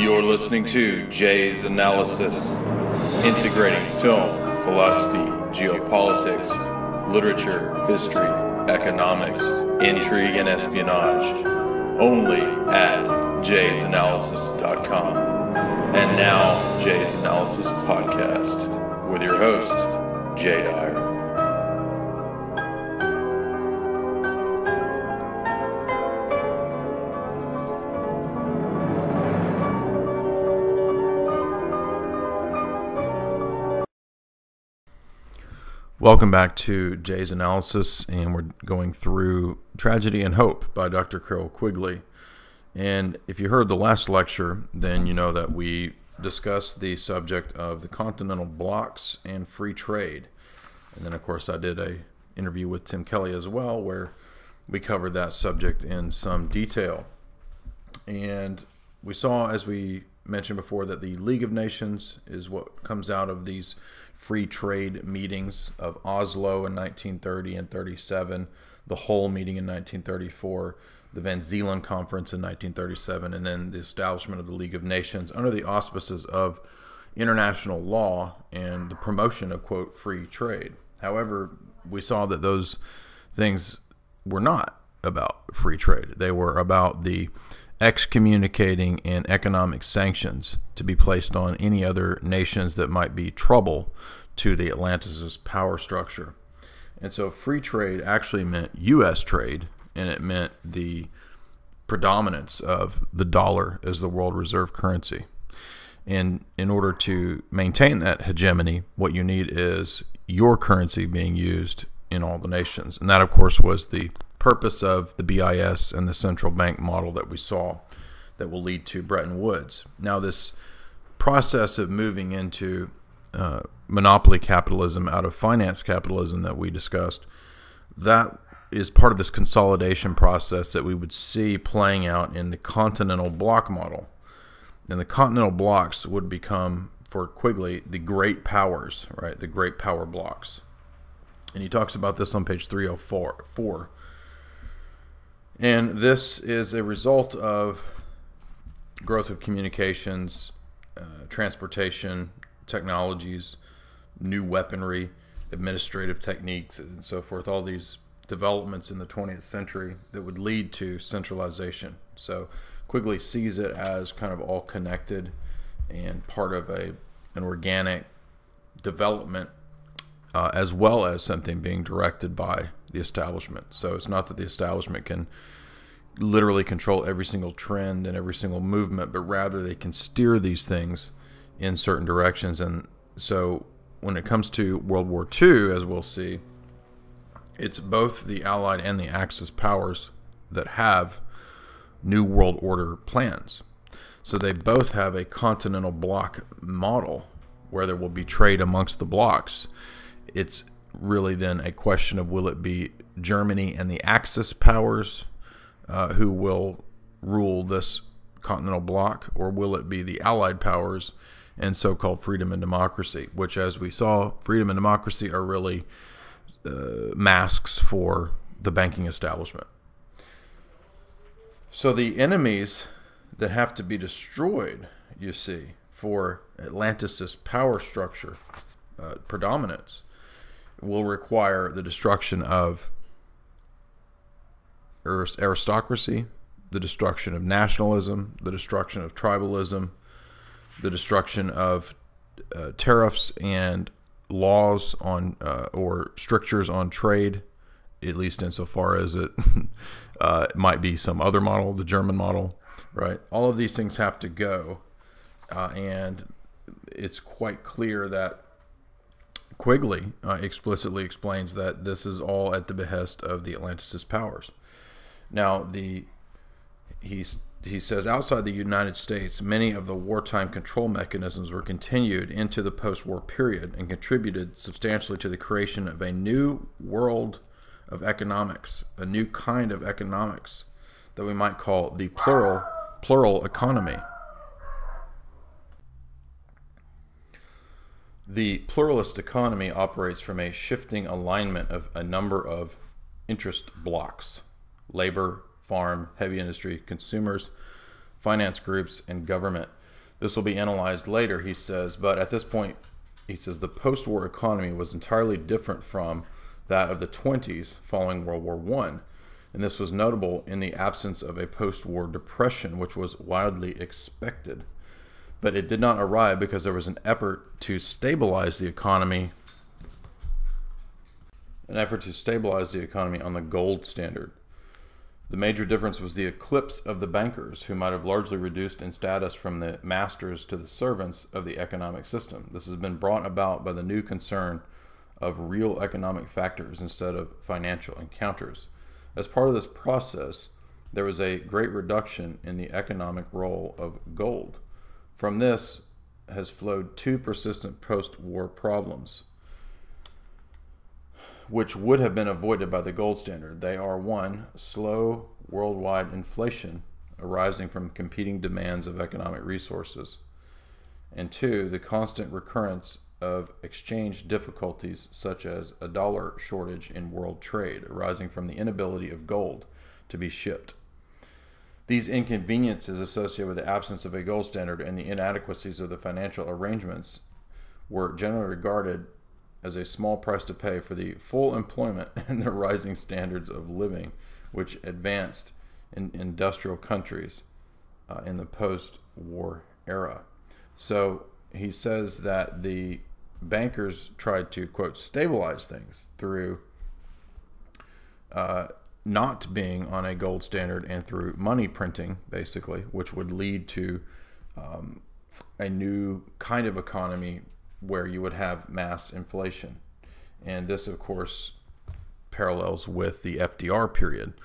You're listening to Jay's Analysis, integrating film, philosophy, geopolitics, literature, history, economics, intrigue, and espionage, only at jaysanalysis.com. And now, Jay's Analysis Podcast, with your host, Jay Dyer. Welcome back to Jay's Analysis, and we're going through Tragedy and Hope by Dr. Carroll Quigley. And if you heard the last lecture, then you know that we discussed the subject of the continental blocks and free trade. And then, of course, I did an interview with Tim Kelly as well, where we covered that subject in some detail. And we saw, as we mentioned before, that the League of Nations is what comes out of these free trade meetings of Oslo in 1930 and 37, the Hull meeting in 1934, the Van Zeeland Conference in 1937, and then the establishment of the League of Nations under the auspices of international law and the promotion of, quote, free trade. However, we saw that those things were not about free trade. They were about the excommunicating and economic sanctions to be placed on any other nations that might be trouble to the Atlantis' power structure. And so free trade actually meant U.S. trade, and it meant the predominance of the dollar as the world reserve currency. And in order to maintain that hegemony, what you need is your currency being used in all the nations. And that, of course, was the purpose of the BIS and the central bank model that we saw that will lead to Bretton Woods. Now, this process of moving into monopoly capitalism out of finance capitalism that we discussed, that is part of this consolidation process that we would see playing out in the continental block model. And the continental blocks would become, for Quigley, the great powers, right? The great power blocks. And he talks about this on page 304. And this is a result of growth of communications, transportation, technologies, new weaponry, administrative techniques, and so forth, all these developments in the 20th century that would lead to centralization. So Quigley sees it as kind of all connected and part of an organic development, as well as something being directed by the establishment. So it's not that the establishment can literally control every single trend and every single movement, but rather they can steer these things in certain directions. And so when it comes to World War II, as we'll see, it's both the Allied and the Axis powers that have New World Order plans. So they both have a continental block model where there will be trade amongst the blocks. It's really then a question of, will it be Germany and the Axis powers who will rule this continental bloc, or will it be the Allied powers and so-called freedom and democracy, which, as we saw, freedom and democracy are really masks for the banking establishment. So the enemies that have to be destroyed, you see, for Atlantis' power structure predominance will require the destruction of aristocracy, the destruction of nationalism, the destruction of tribalism, the destruction of tariffs and laws on or strictures on trade, at least insofar as it might be some other model, the German model, right? All of these things have to go, and it's quite clear that Quigley explicitly explains that this is all at the behest of the Atlantis' powers. Now, he says, outside the United States, many of the wartime control mechanisms were continued into the post-war period and contributed substantially to the creation of a new world of economics, a new kind of economics that we might call the plural economy. The pluralist economy operates from a shifting alignment of a number of interest blocks: labor, farm, heavy industry, consumers, finance groups, and government. This will be analyzed later, he says, but at this point, he says the post-war economy was entirely different from that of the 20s following World War I. And this was notable in the absence of a post-war depression, which was widely expected. But it did not arrive because there was an effort to stabilize the economy, on the gold standard. The major difference was the eclipse of the bankers, who might have largely reduced in status from the masters to the servants of the economic system. This has been brought about by the new concern of real economic factors instead of financial encounters. As part of this process, there was a great reduction in the economic role of gold. From this has flowed two persistent post-war problems, which would have been avoided by the gold standard. They are: one, slow worldwide inflation arising from competing demands of economic resources, and two, the constant recurrence of exchange difficulties such as a dollar shortage in world trade arising from the inability of gold to be shipped. These inconveniences associated with the absence of a gold standard and the inadequacies of the financial arrangements were generally regarded as a small price to pay for the full employment and the rising standards of living which advanced in industrial countries in the post-war era. So he says that the bankers tried to, quote, stabilize things through not being on a gold standard and through money printing, basically, which would lead to a new kind of economy where you would have mass inflation. And this, of course, parallels with the FDR period,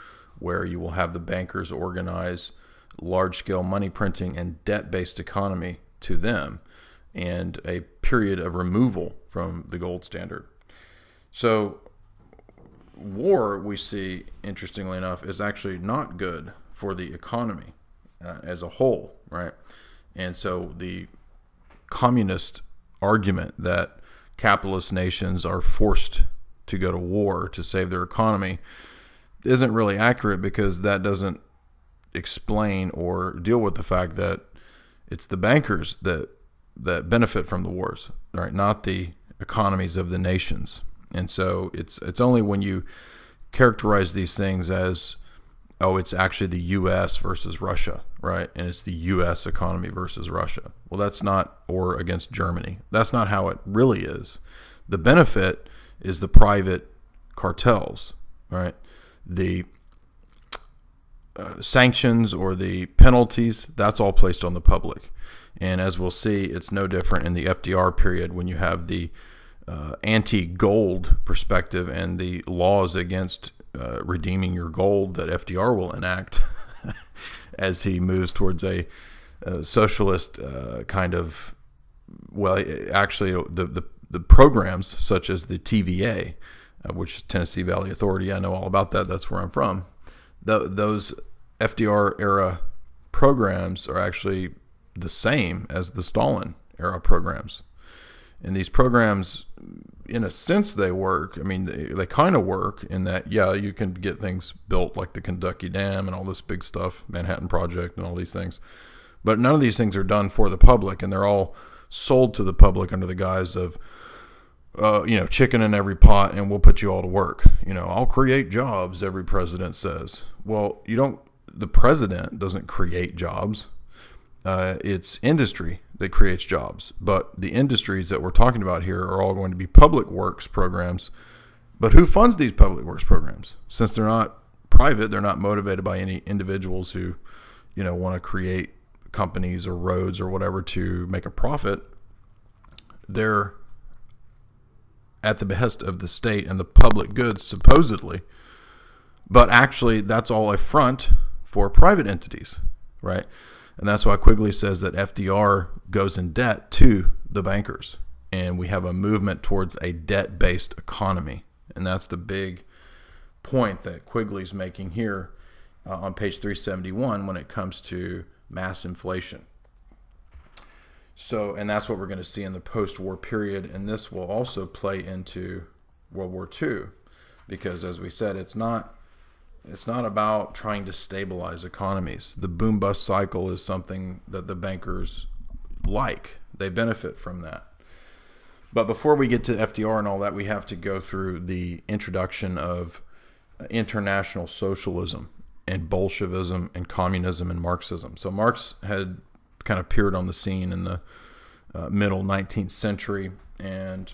where you will have the bankers organize large-scale money printing and debt-based economy to them, and a period of removal from the gold standard. So war, we see, interestingly enough, is actually not good for the economy as a whole, right? And so the communist argument that capitalist nations are forced to go to war to save their economy isn't really accurate, because that doesn't explain or deal with the fact that it's the bankers that benefit from the wars, right? Not the economies of the nations. And so it's only when you characterize these things as, oh, it's actually the U.S. versus Russia, right? And it's the U.S. economy versus Russia. Well, that's not, or against Germany. That's not how it really is. The benefit is the private cartels, right? The sanctions or the penalties, that's all placed on the public. And as we'll see, it's no different in the FDR period, when you have the anti-gold perspective and the laws against redeeming your gold that FDR will enact as he moves towards a socialist kind of, well, actually the programs such as the TVA, which is Tennessee Valley Authority. I know all about that. That's where I'm from. Those FDR era programs are actually the same as the Stalin era programs. And these programs, in a sense, they work. I mean, they kind of work in that, yeah, you can get things built like the Kentucky Dam and all this big stuff, Manhattan Project and all these things. But none of these things are done for the public, and they're all sold to the public under the guise of, chicken in every pot, and we'll put you all to work. I'll create jobs, every president says. Well, the president doesn't create jobs. It's industry that creates jobs. But the industries that we're talking about here are all going to be public works programs. But who funds these public works programs? Since they're not private, they're not motivated by any individuals who, want to create companies or roads or whatever to make a profit. They're at the behest of the state and the public goods, supposedly. But actually, that's all a front for private entities, right? And that's why Quigley says that FDR goes in debt to the bankers. And we have a movement towards a debt-based economy. And that's the big point that Quigley's making here on page 371 when it comes to mass inflation. So, and that's what we're going to see in the post-war period. And this will also play into World War II. Because as we said, it's not about trying to stabilize economies. The boom-bust cycle is something that the bankers, like. They benefit from that. But before we get to FDR and all that, we have to go through the introduction of international socialism and Bolshevism and communism and Marxism. So Marx had kind of appeared on the scene in the middle 19th century, and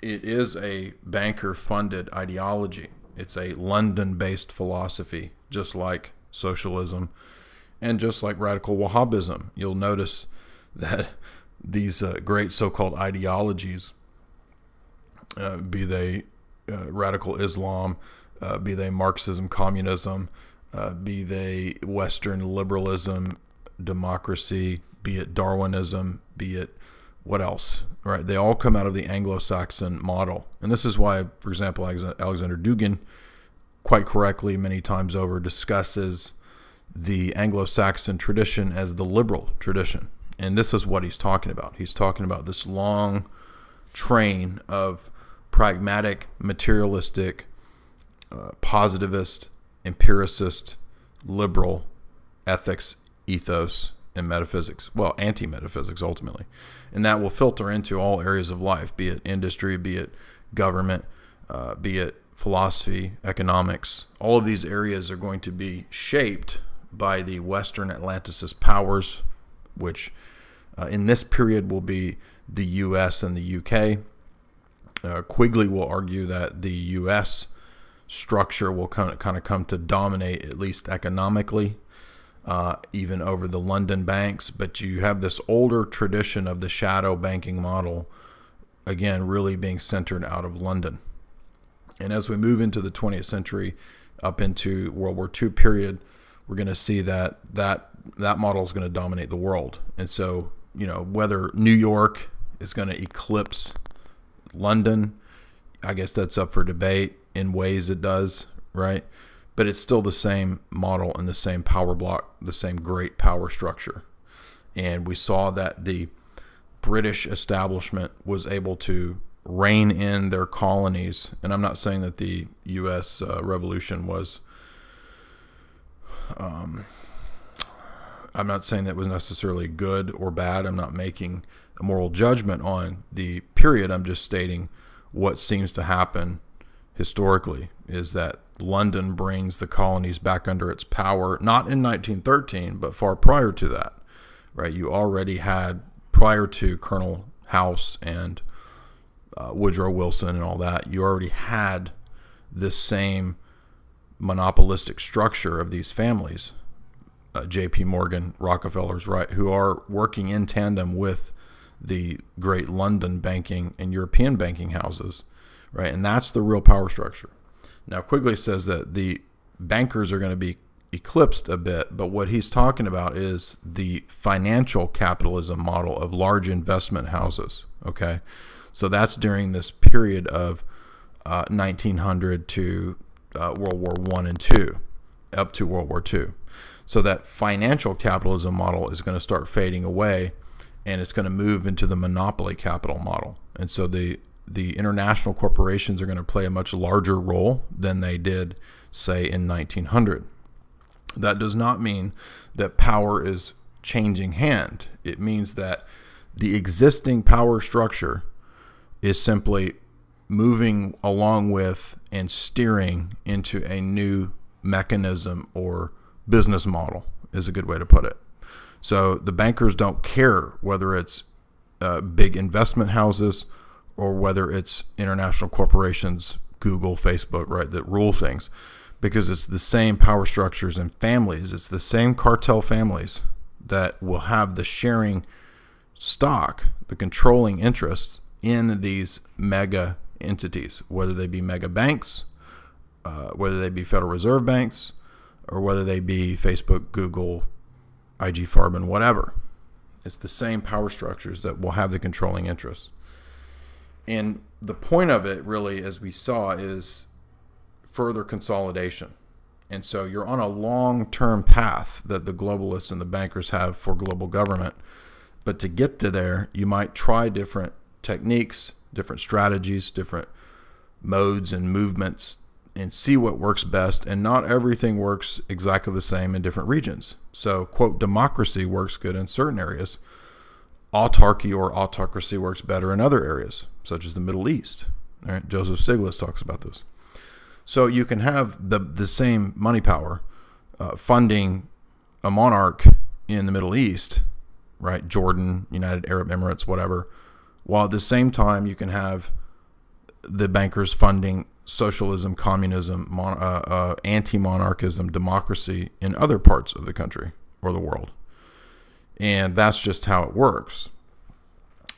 it is a banker-funded ideology. It's a London-based philosophy, just like socialism and just like radical Wahhabism. You'll notice that these great so-called ideologies, be they radical Islam, be they Marxism, communism, be they Western liberalism, democracy, be it Darwinism, be it what else, right? They all come out of the Anglo-Saxon model. And this is why, for example, Alexander Dugin, quite correctly, many times over, discusses the Anglo-Saxon tradition as the liberal tradition. And this is what he's talking about. He's talking about this long train of pragmatic, materialistic, positivist, empiricist, liberal ethics, ethos, and metaphysics. Well, anti-metaphysics, ultimately. And that will filter into all areas of life, be it industry, be it government, be it philosophy, economics. All of these areas are going to be shaped by the Western Atlanticist powers, which in this period will be the U.S. and the U.K. Quigley will argue that the U.S. structure will kind of come to dominate, at least economically, even over the London banks. But you have this older tradition of the shadow banking model, again, really being centered out of London. And as we move into the 20th century, up into World War II period, we're going to see that model is going to dominate the world. And so, you know, whether New York is going to eclipse London, I guess that's up for debate. In ways it does, right? But it's still the same model and the same power block, the same great power structure. And we saw that the British establishment was able to rein in their colonies. And I'm not saying that the U.S. Revolution was, I'm not saying that it was necessarily good or bad. I'm not making a moral judgment on the period. I'm just stating what seems to happen historically is that London brings the colonies back under its power, not in 1913, but far prior to that, right? You already had, prior to Colonel House and Woodrow Wilson and all that, you already had this same monopolistic structure of these families, J.P. Morgan, Rockefellers, right, who are working in tandem with the great London banking and European banking houses, right? And that's the real power structure. Now, Quigley says that the bankers are going to be eclipsed a bit, but what he's talking about is the financial capitalism model of large investment houses, okay? So that's during this period of 1900 to World War I and II, up to World War II. So that financial capitalism model is going to start fading away, and it's going to move into the monopoly capital model. And so the international corporations are going to play a much larger role than they did, say, in 1900. That does not mean that power is changing hand. It means that the existing power structure is simply moving along with and steering into a new mechanism or business model, is a good way to put it. So the bankers don't care whether it's big investment houses or whether it's international corporations, Google, Facebook, right, that rule things, because it's the same power structures and families. It's the same cartel families that will have the sharing stock, the controlling interests in these mega entities, whether they be mega banks, whether they be Federal Reserve banks, or whether they be Facebook, Google, IG Farben, whatever. It's the same power structures that will have the controlling interests. And the point of it, really, as we saw, is further consolidation. And so you're on a long-term path that the globalists and the bankers have for global government. But to get to there, you might try different techniques, different strategies, different modes and movements, and see what works best. And not everything works exactly the same in different regions. So, quote, democracy works good in certain areas. autarky or autocracy works better in other areas, such as the Middle East. All right? Joseph Stiglitz talks about this. So you can have the same money power funding a monarch in the Middle East, right? Jordan, United Arab Emirates, whatever, while at the same time you can have the bankers funding socialism, communism, anti-monarchism, democracy in other parts of the country or the world. And that's just how it works.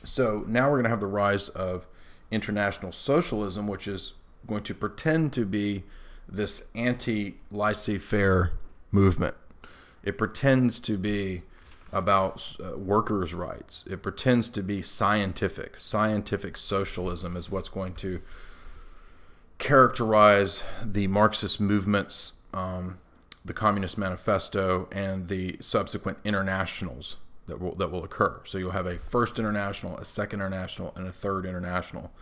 So now we're going to have the rise of international socialism, which is going to pretend to be this anti-laissez-faire movement. It pretends to be about workers' rights. It pretends to be scientific. Scientific socialism is what's going to characterize the Marxist movements, the Communist Manifesto, and the subsequent internationals that will occur. So you'll have a first international, a second international, and a third international.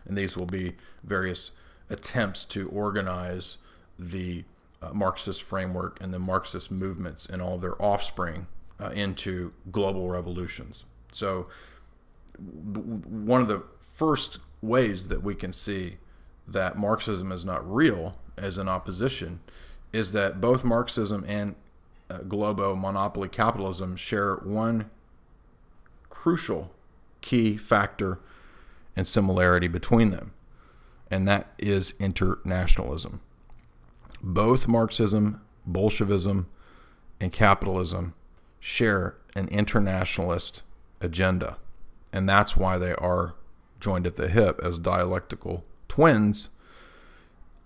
And these will be various attempts to organize the Marxist framework and the Marxist movements and all their offspring into global revolutions. So one of the first ways that we can see that Marxism is not real as an opposition is that both Marxism and globo monopoly capitalism share one crucial key factor and similarity between them, and that is internationalism. Both Marxism, Bolshevism, and capitalism share an internationalist agenda, and that's why they are joined at the hip as dialectical twins,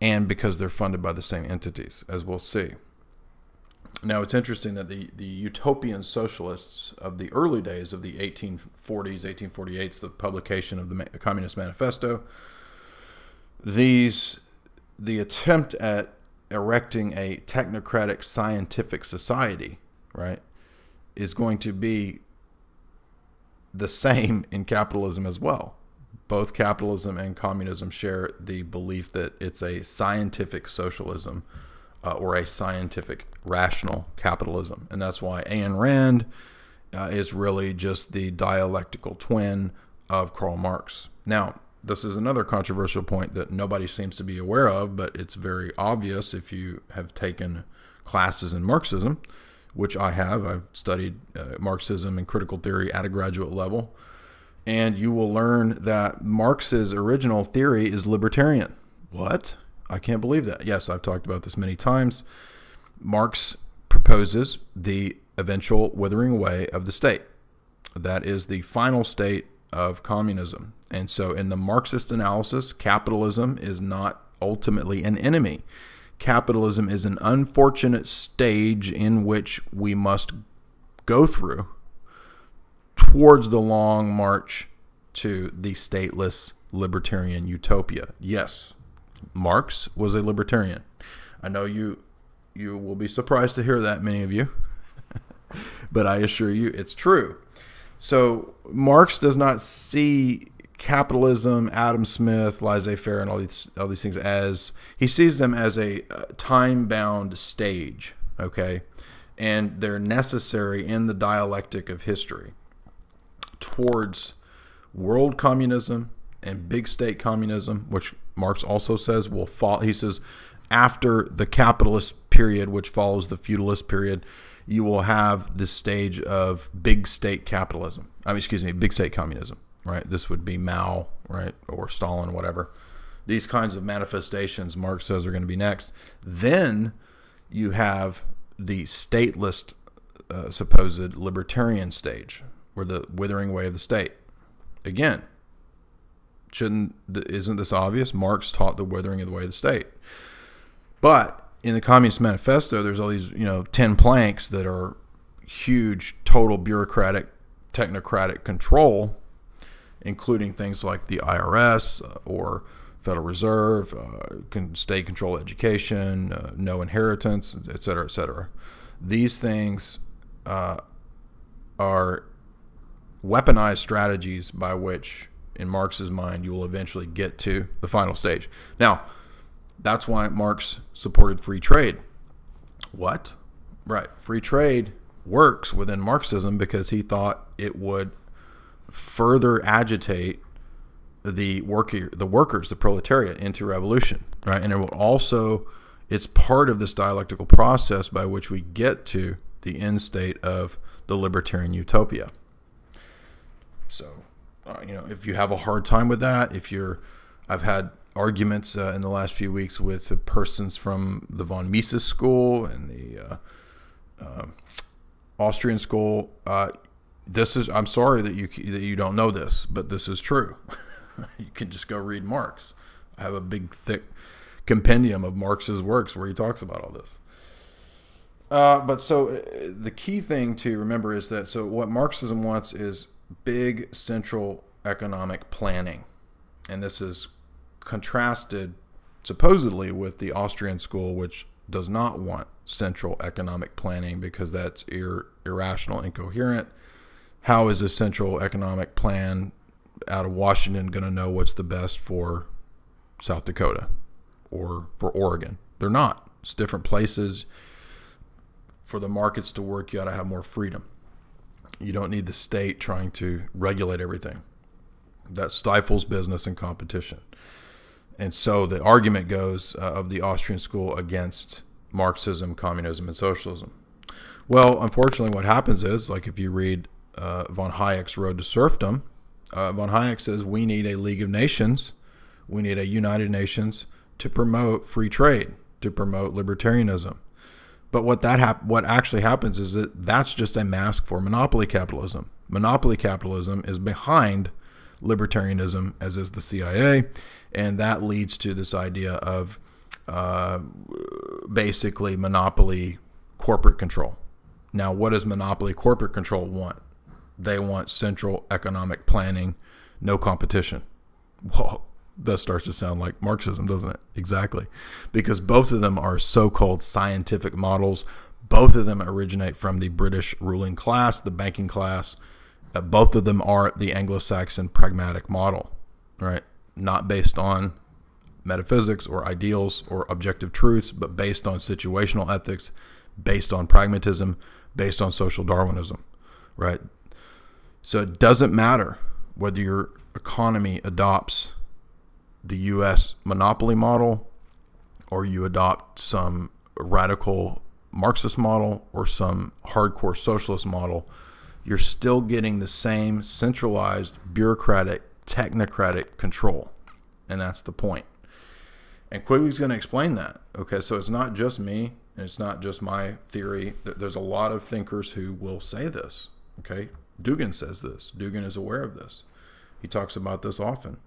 and because they're funded by the same entities, as we'll see. Now, it's interesting that the utopian socialists of the early days of the 1840s, 1848s, the publication of the Communist Manifesto, the attempt at erecting a technocratic scientific society, right, is going to be the same in capitalism as well. Both capitalism and communism share the belief that it's a scientific socialism or a scientific rational capitalism. And that's why Ayn Rand is really just the dialectical twin of Karl Marx. Now, this is another controversial point that nobody seems to be aware of, but it's very obvious if you have taken classes in Marxism, which I have. I've studied Marxism and critical theory at a graduate level. And you will learn that Marx's original theory is libertarian. What? I can't believe that. Yes, I've talked about this many times. Marx proposes the eventual withering away of the state. That is the final state of communism. And so in the Marxist analysis, capitalism is not ultimately an enemy. Capitalism is an unfortunate stage in which we must go through towards the long march to the stateless libertarian utopia. Yes, Marx was a libertarian. I know you will be surprised to hear that, many of you, but I assure you it's true. So Marx does not see capitalism, Adam Smith, laissez-faire, and all these things as, he sees them as a time-bound stage, okay? And they're necessary in the dialectic of history towards world communism and big state communism, which Marx also says will fall. He says after the capitalist period, which follows the feudalist period, you will have this stage of big state capitalism. Big state communism, right? This would be Mao, right? Or Stalin, whatever. These kinds of manifestations, Marx says, are going to be next. Then you have the stateless, supposed libertarian stage, or the withering away of the state. Again, isn't this obvious? Marx taught the withering of the way of the state. But in the Communist Manifesto, there's all these, 10 planks that are huge, total bureaucratic, technocratic control, including things like the IRS or Federal Reserve, state control education, no inheritance, et cetera, et cetera. These things are weaponized strategies by which, in Marx's mind, you will eventually get to the final stage. Now, that's why Marx supported free trade. What? Right. Free trade works within Marxism because he thought it would further agitate the workers, the proletariat, into revolution, right? And it will also, it's part of this dialectical process by which we get to the end state of the libertarian utopia. So, if you have a hard time with that, I've had arguments in the last few weeks with persons from the von Mises school and the Austrian school. I'm sorry that you don't know this, but this is true. You can just go read Marx. I have a big, thick compendium of Marx's works where he talks about all this. But so the key thing to remember is that, so what Marxism wants is big central economic planning. And this is contrasted supposedly with the Austrian school, which does not want central economic planning because that's irrational, incoherent. How is a central economic plan out of Washington going to know what's the best for South Dakota or for Oregon? They're not. It's different places. For the markets to work, you got to have more freedom. You don't need the state trying to regulate everything. That stifles business and competition. And so the argument goes of the Austrian school against Marxism, communism, and socialism. Well, unfortunately, what happens is, like if you read von Hayek's Road to Serfdom, von Hayek says we need a League of Nations, we need a United Nations to promote free trade, to promote libertarianism. But what actually happens is that that's just a mask for monopoly capitalism. Monopoly capitalism is behind libertarianism, as is the CIA, and that leads to this idea of basically monopoly corporate control. Now, what does monopoly corporate control want? They want central economic planning, no competition. Whoa, that starts to sound like Marxism, doesn't it? Exactly. Because both of them are so-called scientific models. Both of them originate from the British ruling class, the banking class. Both of them are the Anglo-Saxon pragmatic model, right? Not based on metaphysics or ideals or objective truths, but based on situational ethics, based on pragmatism, based on social Darwinism, right? So it doesn't matter whether your economy adopts the U.S. monopoly model or you adopt some radical Marxist model or some hardcore socialist model, you're still getting the same centralized, bureaucratic, technocratic control. And that's the point. And Quigley's going to explain that. Okay, so it's not just me, and it's not just my theory. There's a lot of thinkers who will say this. Okay, Dugin says this. Dugin is aware of this. He talks about this often.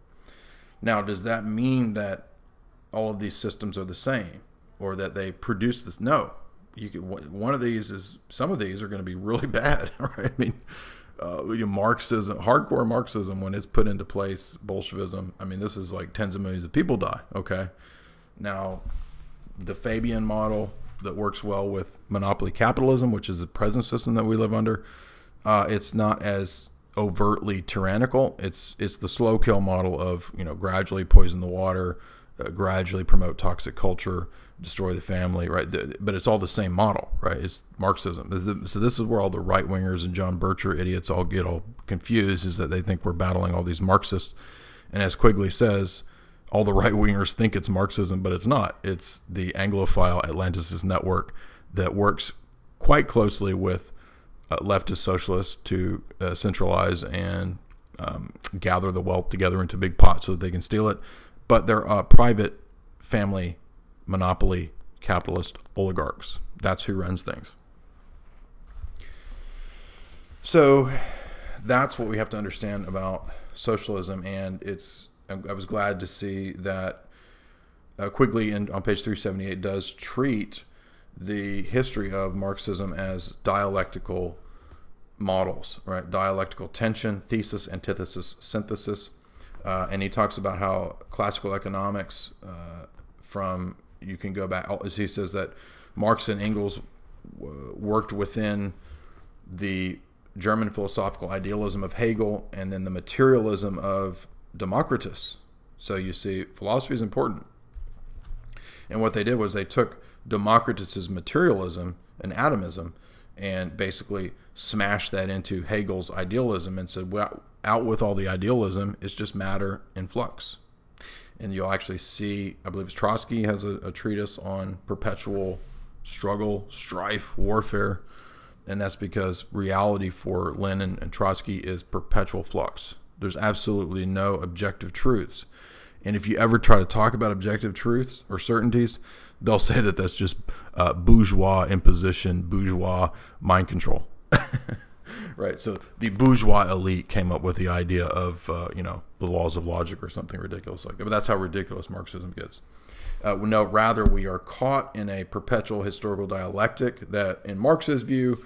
Now, does that mean that all of these systems are the same or that they produce this? No. One of these is, some of these are going to be really bad, right? I mean, Marxism, hardcore Marxism, when it's put into place, Bolshevism, I mean, this is like tens of millions of people die, okay? Now, the Fabian model that works well with monopoly capitalism, which is the present system that we live under, it's not as overtly tyrannical. It's the slow kill model of, gradually poison the water, gradually promote toxic culture, destroy the family, right? But it's all the same model, right? It's Marxism. So this is where all the right-wingers and John Bircher idiots all get all confused, is that they think we're battling all these Marxists. And as Quigley says, all the right-wingers think it's Marxism, but it's not. It's the Anglophile Atlanticist network that works quite closely with leftist socialists to centralize and gather the wealth together into big pots so that they can steal it. But they're private family monopoly capitalist oligarchs. That's who runs things. So that's what we have to understand about socialism. And I was glad to see that Quigley on page 378 does treat the history of Marxism as dialectical models, right? Dialectical tension, thesis, antithesis, synthesis. And he talks about how classical economics you can go back, he says that Marx and Engels worked within the German philosophical idealism of Hegel and then the materialism of Democritus. So you see, philosophy is important. And what they did was they took Democritus's materialism and atomism and basically smashed that into Hegel's idealism and said, well, out with all the idealism. It's just matter in flux. And you'll actually see, I believe it's Trotsky has a treatise on perpetual struggle, strife, warfare. And that's because reality for Lenin and Trotsky is perpetual flux. There's absolutely no objective truths. And if you ever try to talk about objective truths or certainties, they'll say that that's just bourgeois imposition, bourgeois mind control. Right. So the bourgeois elite came up with the idea of, the laws of logic or something ridiculous like that. But that's how ridiculous Marxism gets. No, rather, we are caught in a perpetual historical dialectic that, in Marx's view,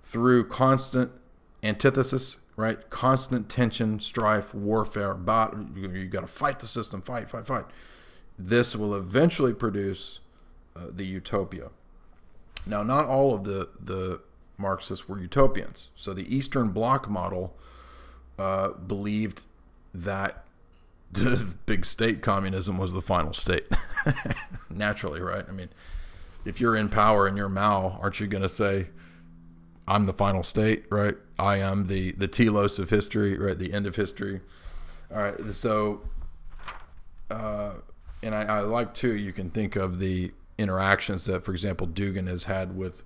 through constant antithesis, right? Constant tension, strife, warfare, you got to fight the system, fight. This will eventually produce the utopia. Now, not all of the Marxists were utopians. So the Eastern Bloc model believed that the big state communism was the final state. Naturally, right? I mean, if you're in power and you're Mao, aren't you going to say, I'm the final state, right? I am the telos of history, right? The end of history. All right. So, and I like too, you can think of the interactions that, for example, Dugan has had with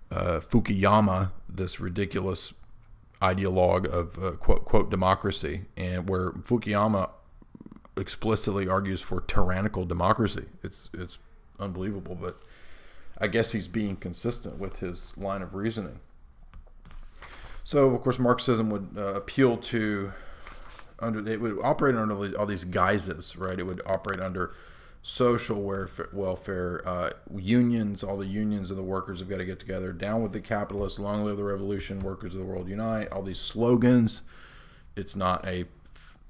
Fukuyama, this ridiculous ideologue of quote democracy, and where Fukuyama explicitly argues for tyrannical democracy. It's unbelievable, but I guess he's being consistent with his line of reasoning. So, of course, Marxism would appeal to it would operate under all these guises, right? It would operate under social welfare, unions. All the unions of the workers have got to get together. Down with the capitalists, long live the revolution, workers of the world unite. All these slogans. It's not a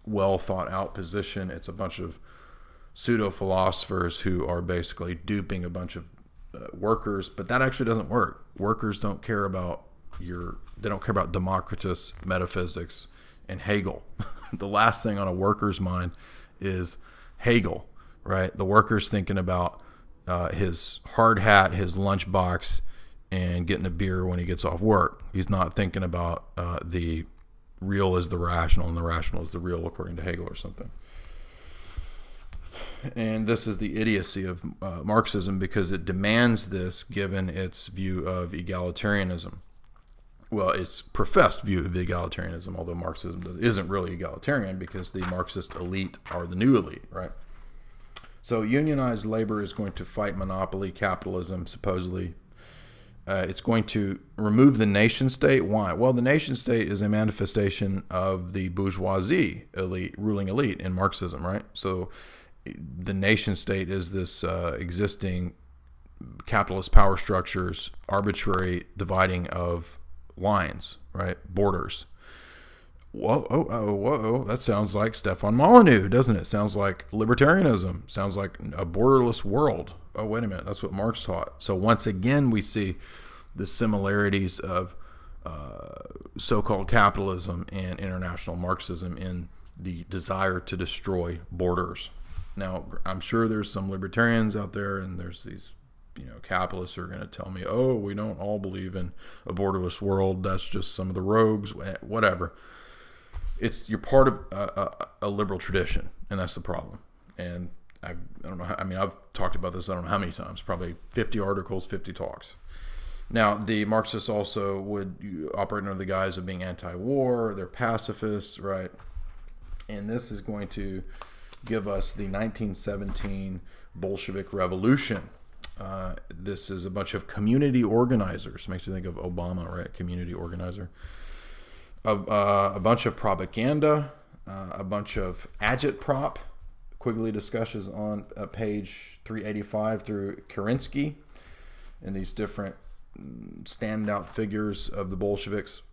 well thought out position. It's a bunch of pseudo philosophers who are basically duping a bunch of workers, but that actually doesn't work. Workers don't care about they don't care about Democritus, metaphysics, and Hegel. The last thing on a worker's mind is Hegel, right? The worker's thinking about his hard hat, his lunchbox, and getting a beer when he gets off work. He's not thinking about the real is the rational and the rational is the real, according to Hegel or something. And this is the idiocy of Marxism, because it demands this given its view of egalitarianism. Well, its professed view of egalitarianism, although Marxism isn't really egalitarian, because the Marxist elite are the new elite, right? So unionized labor is going to fight monopoly capitalism, supposedly. It's going to remove the nation state. Why? Well, the nation state is a manifestation of the bourgeoisie elite, ruling elite in Marxism, right? So the nation state is this existing capitalist power structures, arbitrary dividing of lines, right? Borders. Whoa, that sounds like Stefan Molyneux, doesn't it? Sounds like libertarianism. Sounds like a borderless world. Oh, wait a minute. That's what Marx taught. So once again, we see the similarities of so-called capitalism and international Marxism in the desire to destroy borders. Now, I'm sure there's some libertarians out there, and there's these capitalists who are going to tell me, oh, we don't all believe in a borderless world. That's just some of the rogues, whatever. You're part of a liberal tradition, and that's the problem. And I don't know. I've talked about this I don't know how many times, probably 50 articles, 50 talks. Now, the Marxists also would operate under the guise of being anti-war. They're pacifists, right? And this is going to give us the 1917 Bolshevik Revolution. This is a bunch of community organizers. Makes you think of Obama, right? Community organizer. A bunch of propaganda, a bunch of agitprop. Quigley discusses on page 385 through Kerensky, and these different standout figures of the Bolsheviks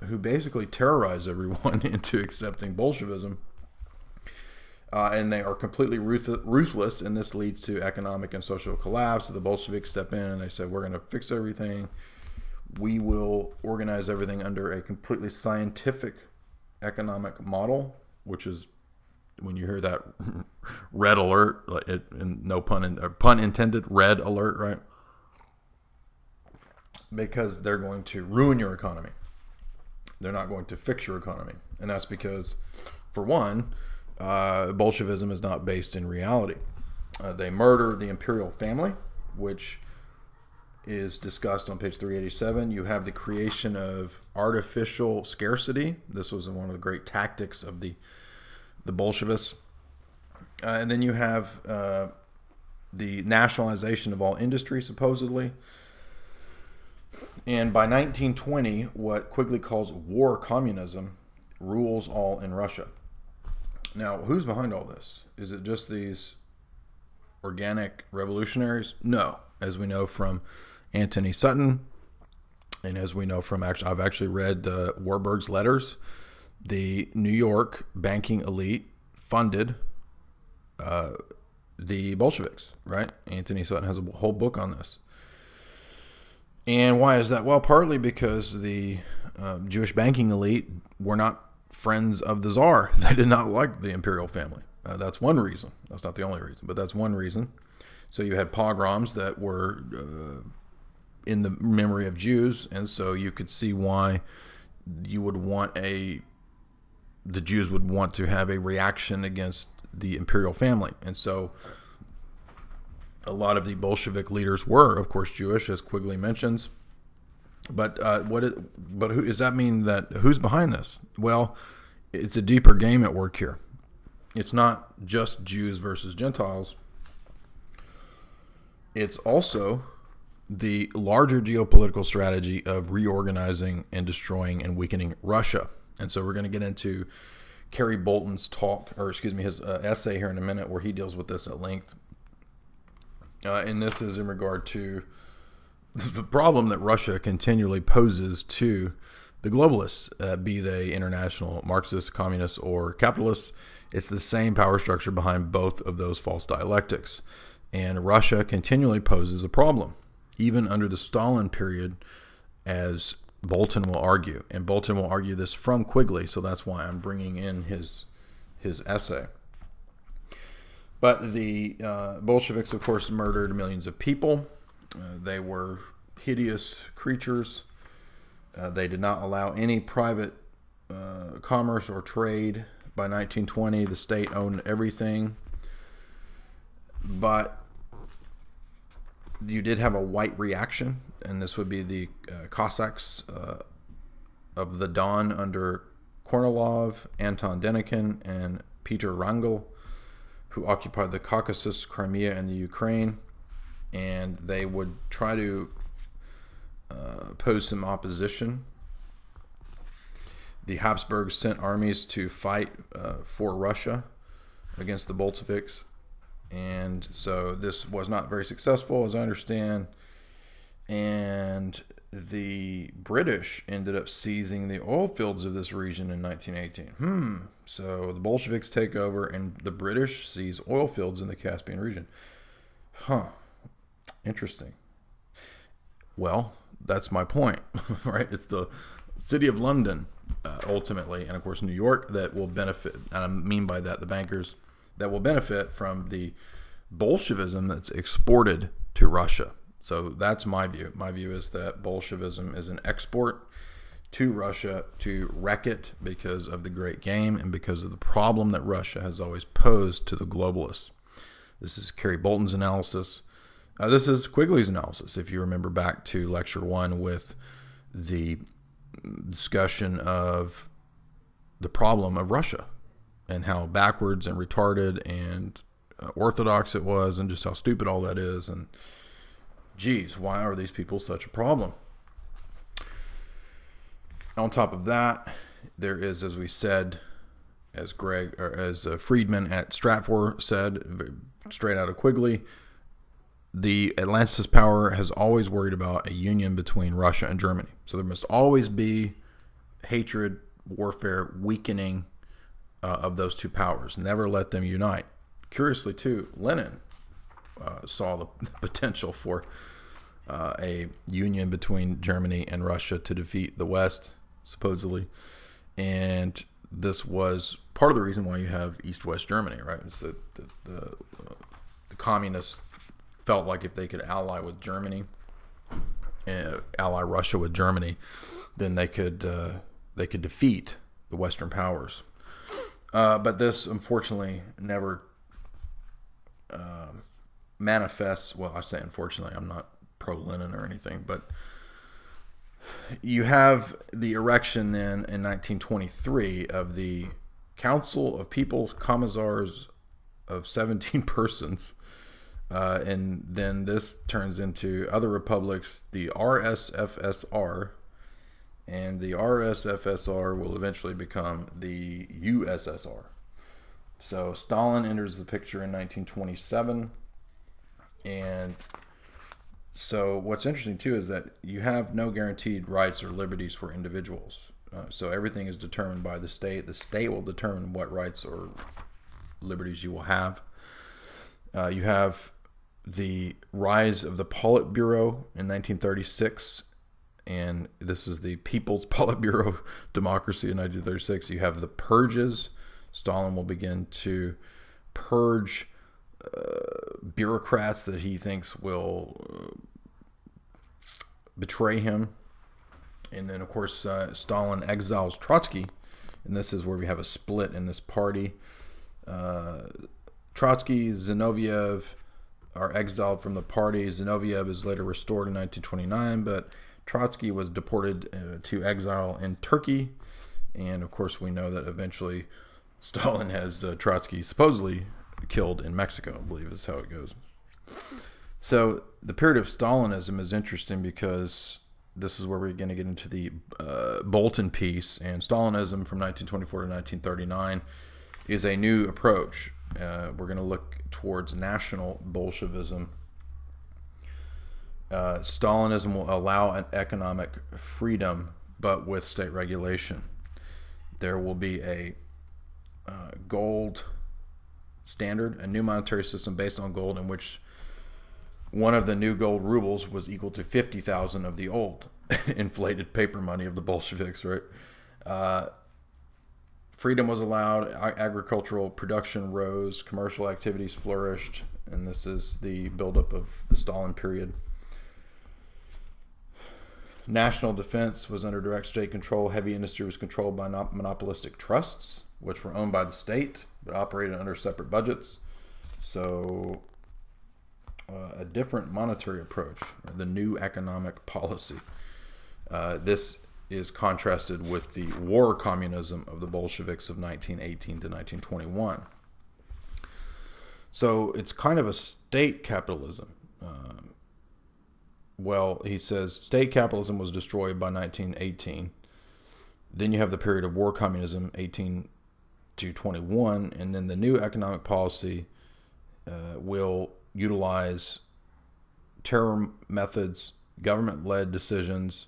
who basically terrorize everyone into accepting Bolshevism. And they are completely ruthless, and this leads to economic and social collapse. So the Bolsheviks step in and they say, we're going to fix everything. We will organize everything under a completely scientific economic model, which is, when you hear that red alert, and no pun intended, red alert, right? Because they're going to ruin your economy. They're not going to fix your economy. And that's because, for one, Bolshevism is not based in reality. They murder the imperial family, which is discussed on page 387. You have the creation of artificial scarcity. This was one of the great tactics of the Bolsheviks. And then you have the nationalization of all industry, supposedly. And by 1920, what Quigley calls war communism rules all in Russia. Now, who's behind all this? Is it just these organic revolutionaries? No. As we know from Anthony Sutton, and as we know from, I've actually read Warburg's letters, the New York banking elite funded the Bolsheviks, right? Anthony Sutton has a whole book on this. And why is that? Well, partly because the Jewish banking elite were not friends of the Tsar. They did not like the imperial family. That's one reason. That's not the only reason, but that's one reason. So you had pogroms that were in the memory of Jews, and so you could see why you would want the Jews would want to have a reaction against the imperial family. And so a lot of the Bolshevik leaders were, of course, Jewish, as Quigley mentions. But who does that mean? That who's behind this? Well, it's a deeper game at work here. It's not just Jews versus Gentiles. It's also the larger geopolitical strategy of reorganizing and destroying and weakening Russia. And so we're going to get into Kerry Bolton's his essay here in a minute, where he deals with this at length. And this is in regard to the problem that Russia continually poses to the globalists, be they international Marxists, communists, or capitalists. It's the same power structure behind both of those false dialectics. And Russia continually poses a problem, even under the Stalin period, as Bolton will argue. And Bolton will argue this from Quigley, so that's why I'm bringing in his essay. But the Bolsheviks, of course, murdered millions of people. They were hideous creatures. They did not allow any private commerce or trade. By 1920, the state owned everything. But you did have a white reaction, and this would be the Cossacks of the Don under Kornilov, Anton Denikin, and Peter Wrangel, who occupied the Caucasus, Crimea, and the Ukraine. And they would try to pose some opposition. The Habsburgs sent armies to fight for Russia against the Bolsheviks. And so this was not very successful, as I understand. And the British ended up seizing the oil fields of this region in 1918. So the Bolsheviks take over, and the British seize oil fields in the Caspian region. Interesting. Well, that's my point, right? It's the city of London, ultimately, and of course New York, that will benefit, and I mean by that the bankers, that will benefit from the Bolshevism that's exported to Russia. So that's my view. My view is that Bolshevism is an export to Russia to wreck it because of the great game and because of the problem that Russia has always posed to the globalists. This is Kerry Bolton's analysis. This is Quigley's analysis, if you remember back to Lecture 1 with the discussion of the problem of Russia and how backwards and retarded and orthodox it was, and just how stupid all that is. And geez, why are these people such a problem? On top of that, there is, as we said, as Friedman at Stratfor said, straight out of Quigley, the Atlanticist power has always worried about a union between Russia and Germany. So there must always be hatred, warfare, weakening of those two powers. Never let them unite. Curiously, too, Lenin saw the potential for a union between Germany and Russia to defeat the West, supposedly. And this was part of the reason why you have East-West Germany, right? It's the communists felt like if they could ally with Germany, ally Russia with Germany, then they could defeat the Western powers. But this, unfortunately, never manifests. Well, I say unfortunately, I'm not pro-Lenin or anything, but you have the erection then in 1923 of the Council of People's Commissars of 17 persons. And then this turns into other republics, the RSFSR, and the RSFSR will eventually become the USSR. So Stalin enters the picture in 1927. And so what's interesting too is that you have no guaranteed rights or liberties for individuals. So everything is determined by the state. The state will determine what rights or liberties you will have. You have the rise of the Politburo in 1936, and this is the People's Politburo democracy in 1936. You have the purges. Stalin will begin to purge bureaucrats that he thinks will betray him. And then, of course, Stalin exiles Trotsky, and this is where we have a split in this party. Trotsky, Zinoviev are exiled from the party. Zinoviev is later restored in 1929, but Trotsky was deported to exile in Turkey. And, of course, we know that eventually Stalin has Trotsky supposedly killed in Mexico, I believe is how it goes. So the period of Stalinism is interesting because this is where we're going to get into the Bolton piece. And Stalinism from 1924 to 1939 is a new approach. We're going to look towards national Bolshevism. Stalinism will allow an economic freedom, but with state regulation. There will be a gold standard, a new monetary system based on gold, in which one of the new gold rubles was equal to 50,000 of the old inflated paper money of the Bolsheviks, right? Freedom was allowed, agricultural production rose, commercial activities flourished, and this is the buildup of the Stalin period. National defense was under direct state control. Heavy industry was controlled by monopolistic trusts, which were owned by the state, but operated under separate budgets. So a different monetary approach, the new economic policy. This is contrasted with the war communism of the Bolsheviks of 1918 to 1921. So it's kind of a state capitalism. Well, he says state capitalism was destroyed by 1918. Then you have the period of war communism, 18 to 21, and then the new economic policy will utilize terror methods, government-led decisions,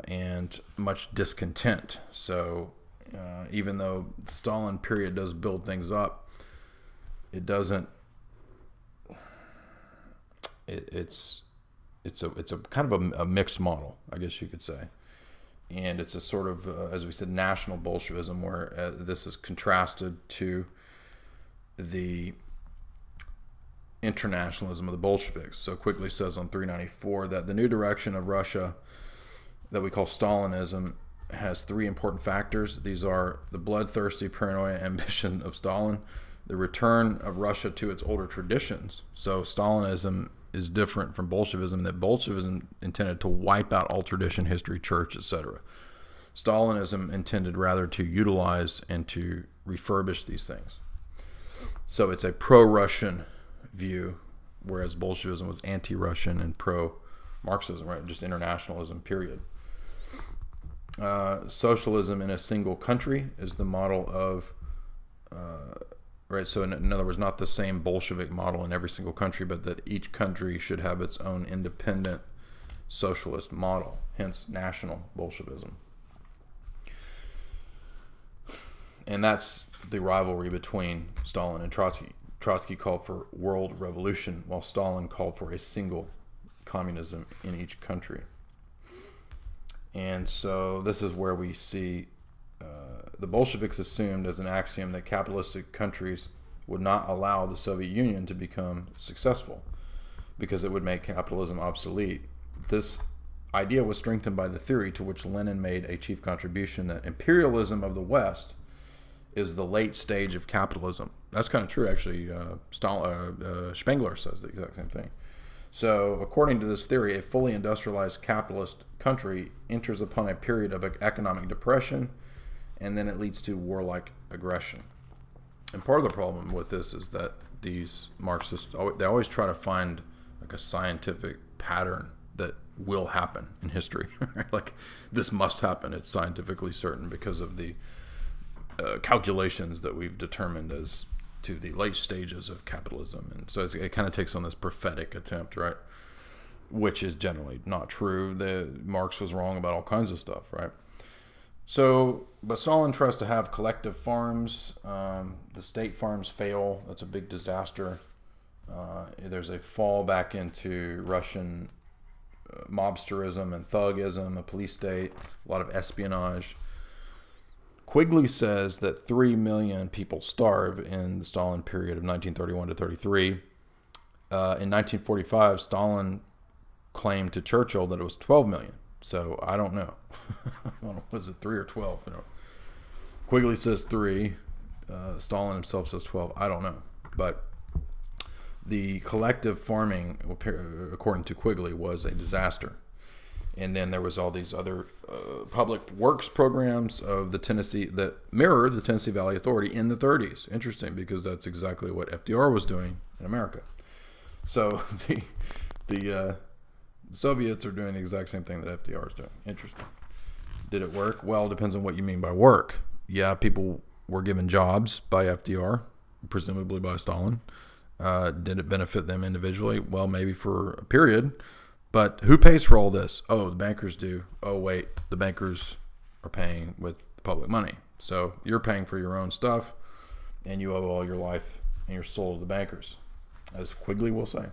and much discontent. So even though the Stalin period does build things up, it doesn't. It's a kind of a mixed model, I guess you could say, and it's a sort of as we said, national Bolshevism, where this is contrasted to the internationalism of the Bolsheviks. So Quigley says on 394 that the new direction of Russia that we call Stalinism has three important factors. These are the bloodthirsty paranoia ambition of Stalin, the return of Russia to its older traditions. So Stalinism is different from Bolshevism, that Bolshevism intended to wipe out all tradition, history, church, etc. Stalinism intended rather to utilize and to refurbish these things. So it's a pro-Russian view, whereas Bolshevism was anti-Russian and pro-Marxism, right? Just internationalism, period. Socialism in a single country is the model of, right? So in other words, not the same Bolshevik model in every single country, but that each country should have its own independent socialist model, hence national Bolshevism. And that's the rivalry between Stalin and Trotsky. Trotsky called for world revolution, while Stalin called for a single communism in each country. And so this is where we see the Bolsheviks assumed as an axiom that capitalistic countries would not allow the Soviet Union to become successful because it would make capitalism obsolete. This idea was strengthened by the theory to which Lenin made a chief contribution that imperialism of the West is the late stage of capitalism. That's kind of true, actually. Spengler says the exact same thing. So, according to this theory, a fully industrialized capitalist country enters upon a period of economic depression, and then it leads to warlike aggression. And part of the problem with this is that these Marxists, they always try to find like a scientific pattern that will happen in history. Like, this must happen. It's scientifically certain because of the calculations that we've determined as to the late stages of capitalism. And so it kind of takes on this prophetic attempt, right? Which is generally not true. Marx was wrong about all kinds of stuff, right? So, but Stalin tries to have collective farms. The state farms fail. That's a big disaster. There's a fall back into Russian mobsterism and thuggism, a police state, a lot of espionage. Quigley says that 3 million people starve in the Stalin period of 1931 to 33. In 1945, Stalin claimed to Churchill that it was 12 million. So I don't know. Was it 3 or 12? You know, Quigley says 3. Stalin himself says 12. I don't know. But the collective farming, according to Quigley, was a disaster. And then there was all these other public works programs of the Tennessee that mirrored the Tennessee Valley Authority in the 30s. Interesting, because that's exactly what FDR was doing in America. So the Soviets are doing the exact same thing that FDR is doing. Interesting. Did it work? Well, it depends on what you mean by work. Yeah, people were given jobs by FDR, presumably by Stalin. Did it benefit them individually? Well, maybe for a period. But who pays for all this? Oh, the bankers do. Oh, wait, the bankers are paying with public money. So you're paying for your own stuff, and you owe all your life and your soul to the bankers, as Quigley will say.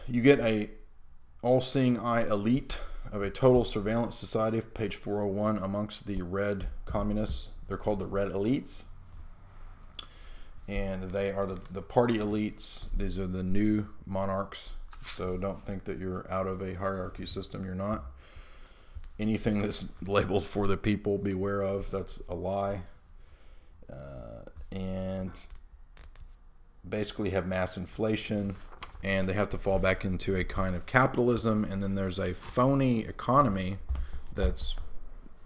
You get a all-seeing eye elite of a total surveillance society, page 401, amongst the red communists. They're called the red elites. And they are the party elites. These are the new monarchs. So don't think that you're out of a hierarchy system. You're not. Anything that's labeled for the people, beware of. That's a lie. And basically have mass inflation. And they have to fall back into a kind of capitalism. And then there's a phony economy that's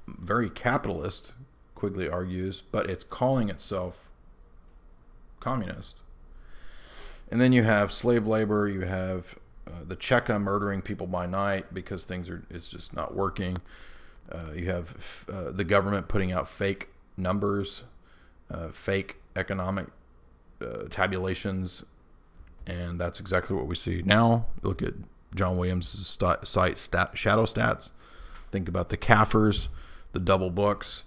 very capitalist, Quigley argues, but it's calling itself communist. And then you have slave labor. You have the Cheka murdering people by night because it's just not working. You have the government putting out fake numbers, fake economic tabulations, and that's exactly what we see now. Look at John Williams' site Shadow Stats. Think about the CAFRs, the double books,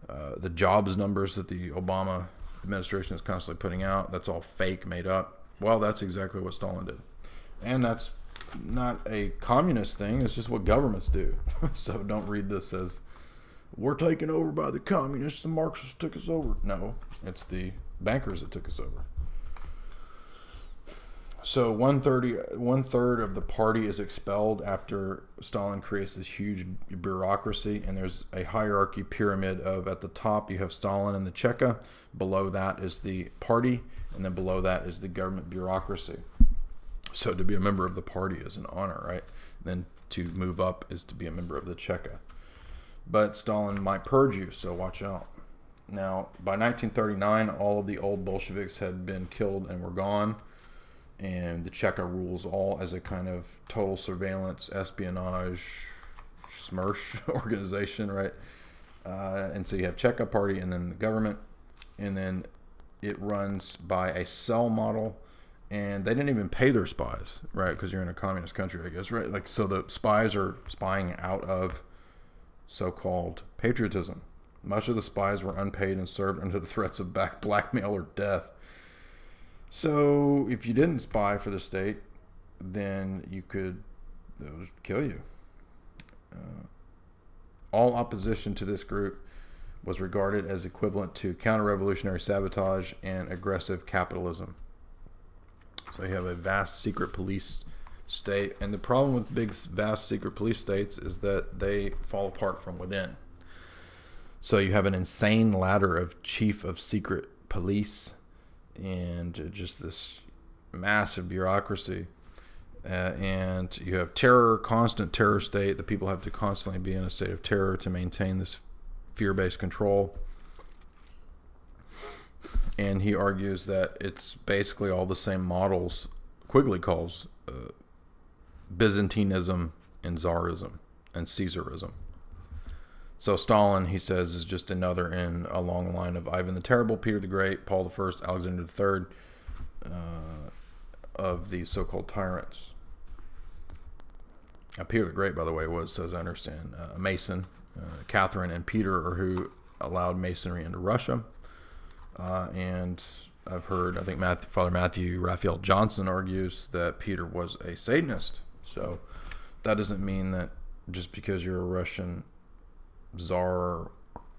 the jobs numbers that the Obama administration is constantly putting out. That's all fake, made up. Well, that's exactly what Stalin did. And that's not a communist thing. It's just what governments do. So don't read this as, we're taken over by the communists, the Marxists took us over. No, it's the bankers that took us over. So one third of the party is expelled after Stalin creates this huge bureaucracy, and there's a hierarchy pyramid of, at the top you have Stalin and the Cheka, below that is the party, and then below that is the government bureaucracy. So to be a member of the party is an honor, right? Then to move up is to be a member of the Cheka. But Stalin might purge you, so watch out. Now, by 1939, all of the old Bolsheviks had been killed and were gone. And the Cheka rules all as a kind of total surveillance, espionage, SMERSH organization, right? And so you have Cheka party and then the government. And then it runs by a cell model. And they didn't even pay their spies, right? Because you're in a communist country, I guess, right? Like, so the spies are spying out of so-called patriotism. Much of the spies were unpaid and served under the threats of blackmail or death. So if you didn't spy for the state, then they would kill you. All opposition to this group was regarded as equivalent to counter-revolutionary sabotage and aggressive capitalism. So you have a vast secret police state. And the problem with big, vast secret police states is that they fall apart from within. So you have an insane ladder of chief of secret police and just this massive bureaucracy. And you have terror, constant terror state. The people have to constantly be in a state of terror to maintain this fear-based control. And he argues that it's basically all the same models Quigley calls Byzantinism and Tsarism and Caesarism. So Stalin, he says, is just another in a long line of Ivan the Terrible, Peter the Great, Paul I, Alexander III, of these so-called tyrants. Peter the Great, by the way, was, as I understand, a Mason. Catherine and Peter are who allowed Masonry into Russia. And I've heard, I think Father Matthew Raphael Johnson argues that Peter was a Satanist. So that doesn't mean that just because you're a Russian czar or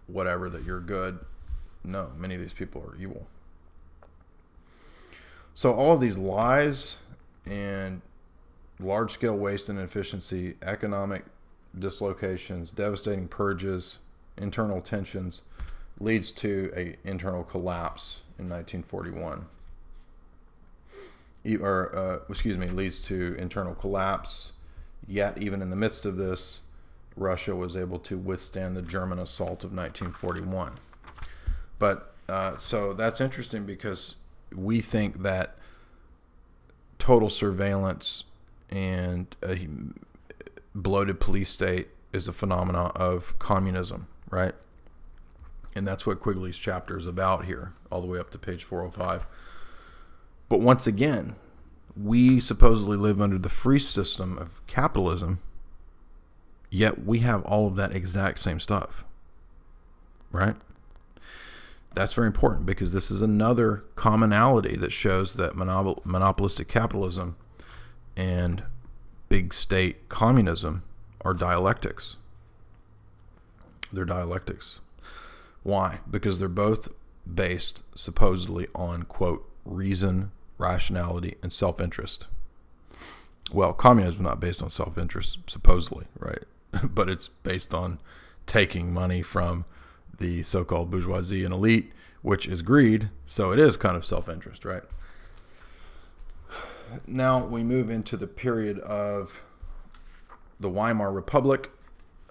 whatever that you're good. No, many of these people are evil. So all of these lies and large-scale waste and inefficiency, economic dislocations, devastating purges, internal tensions, leads to an internal collapse in 1941. Leads to internal collapse. Yet, even in the midst of this, Russia was able to withstand the German assault of 1941. But so that's interesting because we think that total surveillance and a bloated police state is a phenomenon of communism, right? And that's what Quigley's chapter is about here, all the way up to page 405. But once again, we supposedly live under the free system of capitalism, yet we have all of that exact same stuff, right? That's very important because this is another commonality that shows that monopolistic capitalism and big state communism are dialectics. They're dialectics. Why? Because they're both based supposedly on, quote, reason, rationality, and self-interest. Well, communism is not based on self-interest, supposedly, right? But it's based on taking money from the so-called bourgeoisie and elite, which is greed, so it is kind of self-interest, right? Now we move into the period of the Weimar Republic.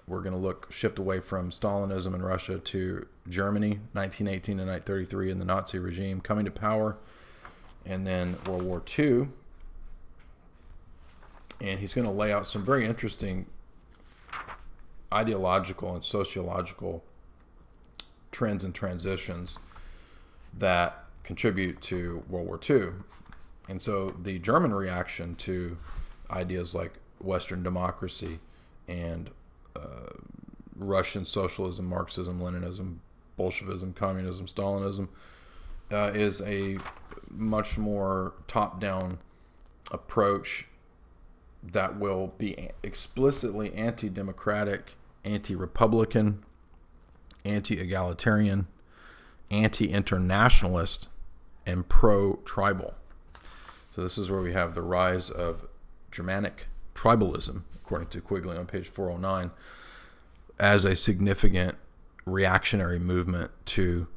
We're going to shift away from Stalinism in Russia to Germany, 1918 to 1933, and the Nazi regime coming to power, and then World War II. And he's going to lay out some very interesting ideological and sociological trends and transitions that contribute to World War II. And so the German reaction to ideas like Western democracy and Russian socialism, Marxism, Leninism, Bolshevism, Communism, Stalinism is a much more top-down approach that will be explicitly anti-democratic, anti-republican, anti-egalitarian, anti-internationalist, and pro-tribal. So this is where we have the rise of Germanic tribalism, according to Quigley on page 409, as a significant reactionary movement to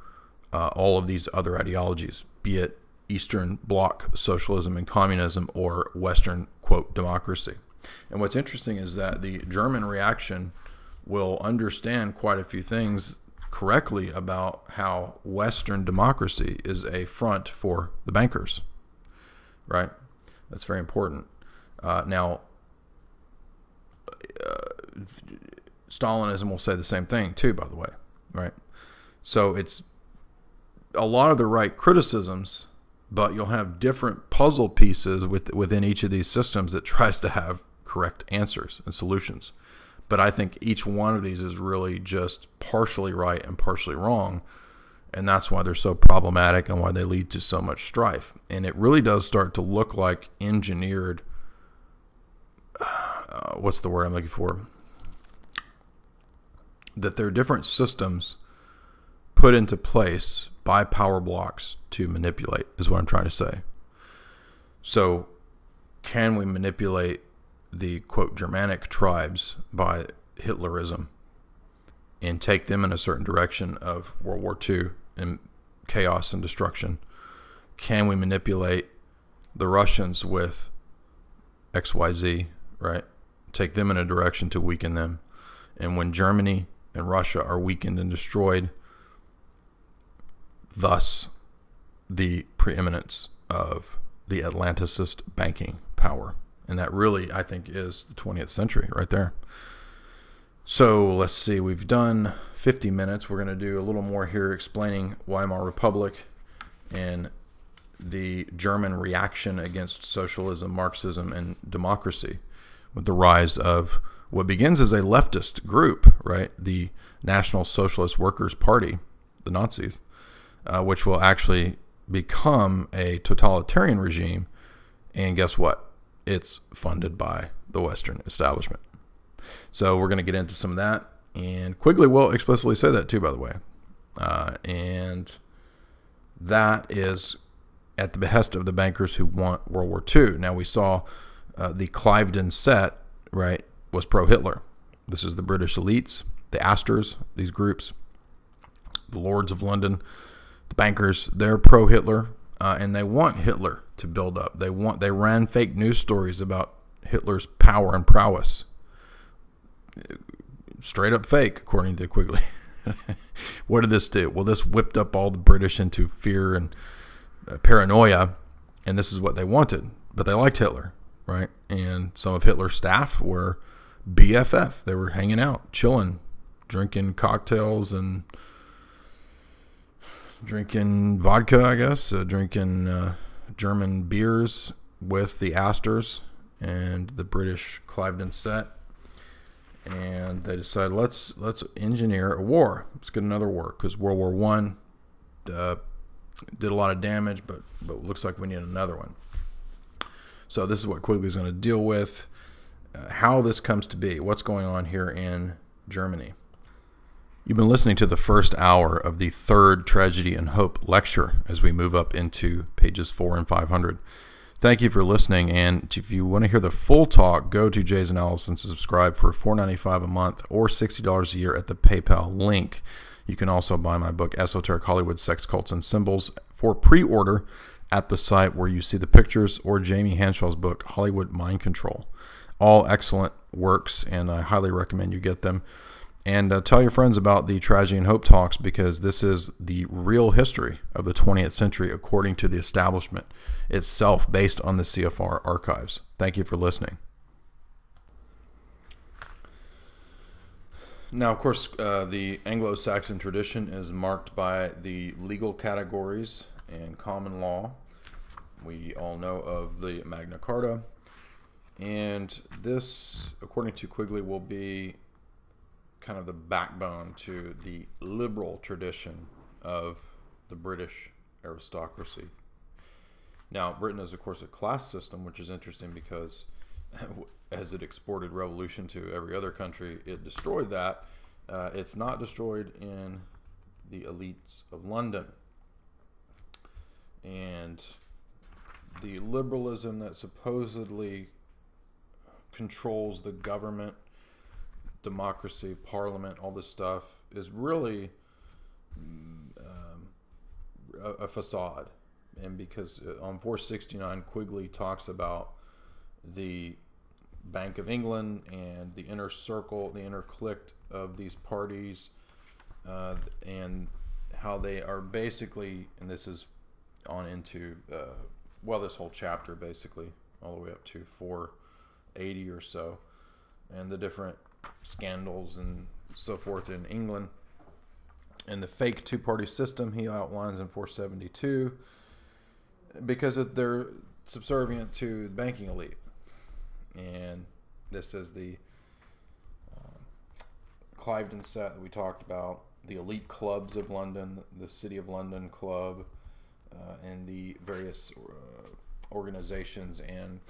all of these other ideologies, be it Eastern Bloc socialism and communism or Western, quote, democracy. And what's interesting is that the German reaction will understand quite a few things correctly about how Western democracy is a front for the bankers, right? That's very important. Now, Stalinism will say the same thing too, by the way, right? So it's a lot of the right criticisms, but you'll have different puzzle pieces within each of these systems that tries to have correct answers and solutions. But I think each one of these is really just partially right and partially wrong, and that's why they're so problematic and why they lead to so much strife. And it really does start to look like engineered, what's the word I'm looking for? That there are different systems put into place by power blocks to manipulate, is what I'm trying to say. So can we manipulate the, quote, Germanic tribes by Hitlerism and take them in a certain direction of World War II and chaos and destruction? Can we manipulate the Russians with XYZ, right? Take them in a direction to weaken them. And when Germany and Russia are weakened and destroyed, thus the preeminence of the Atlanticist banking power. And that really, I think, is the 20th century right there. So let's see, we've done 50 minutes. We're going to do a little more here explaining Weimar Republic and the German reaction against socialism, Marxism, and democracy with the rise of what begins as a leftist group, right? The National Socialist Workers' Party, the Nazis, which will actually become a totalitarian regime. And guess what? It's funded by the Western establishment. So we're going to get into some of that. And Quigley will explicitly say that too, by the way. And that is at the behest of the bankers who want World War II. Now we saw the Cliveden set, right, was pro-Hitler. This is the British elites, the Astors, these groups, the Lords of London, the bankers. They're pro-Hitler, and they want Hitler to build up. They ran fake news stories about Hitler's power and prowess. Straight up fake, according to Quigley. What did this do? Well, this whipped up all the British into fear and paranoia, and this is what they wanted. But they liked Hitler, right? And some of Hitler's staff were BFF. They were hanging out, chilling, drinking cocktails and drinking vodka, I guess, drinking German beers with the Astors and the British Cliveden set. And they decided, let's engineer a war. Let's get another war, because World War I did a lot of damage, but looks like we need another one. So this is what Quigley's going to deal with, how this comes to be, what's going on here in Germany. You've been listening to the first hour of the third Tragedy and Hope lecture as we move up into pages 400 and 500. Thank you for listening, and if you want to hear the full talk, go to Jay's Analysis and subscribe for $4.95 a month or $60 a year at the PayPal link. You can also buy my book, Esoteric Hollywood, Sex, Cults, and Symbols, for pre-order at the site where you see the pictures, or Jamie Hanshaw's book, Hollywood Mind Control. All excellent works, and I highly recommend you get them. And tell your friends about the Tragedy and Hope talks, because this is the real history of the 20th century according to the establishment itself, based on the CFR archives. Thank you for listening. Now, of course, the Anglo-Saxon tradition is marked by the legal categories and common law. We all know of the Magna Carta. And this, according to Quigley, will be kind of the backbone to the liberal tradition of the British aristocracy. Now, Britain is, of course, a class system, which is interesting because as it exported revolution to every other country, it destroyed that. It's not destroyed in the elites of London. And the liberalism that supposedly controls the government, democracy, parliament, all this stuff is really a facade. And because on 469, Quigley talks about the Bank of England and the inner circle, the inner clique of these parties, and how they are basically, and this is on into, well, this whole chapter basically, all the way up to 480 or so, and the different scandals and so forth in England, and the fake two-party system he outlines in 472, because they're subservient to the banking elite. And this is the Cliveden set that we talked about, the elite clubs of London, the City of London Club, and the various organizations and